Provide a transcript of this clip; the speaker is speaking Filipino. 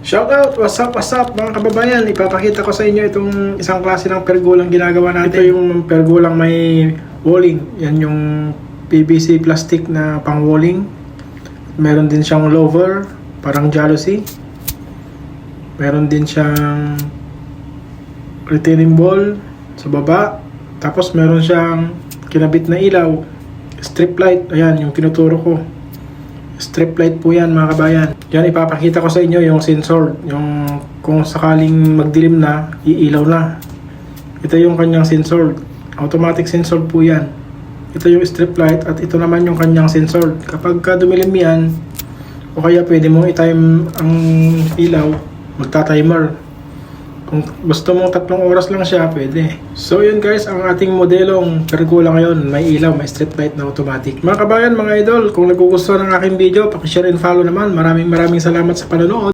Shoutout! What's up mga kababayan? Ipapakita ko sa inyo itong isang klase ng pergolang ginagawa natin. Ito yung pergolang may walling. Yan yung PVC plastic na pang walling. Meron din siyang lover, parang jalousie. Meron din siyang retaining wall sa baba. Tapos meron siyang kinabit na ilaw, strip light. Ayan yung tinuturo ko. Strip light po yan mga kabayan. Yan ipapakita ko sa inyo yung sensor. Yung kung sakaling magdilim na, iilaw na. Ito yung kanyang sensor. Automatic sensor po yan. Ito yung strip light at ito naman yung kanyang sensor. Kapag dumilim yan, o kaya pwede mong i-time ang ilaw, magta-timer. Kung gusto mong 3 oras lang siya, pwede. So yun guys, ang ating modelong pergola ngayon, may ilaw, may strip light na automatic. Mga kabayan, mga idol, kung nagugustuhan ng aking video, paki-share and follow naman. Maraming salamat sa panonood.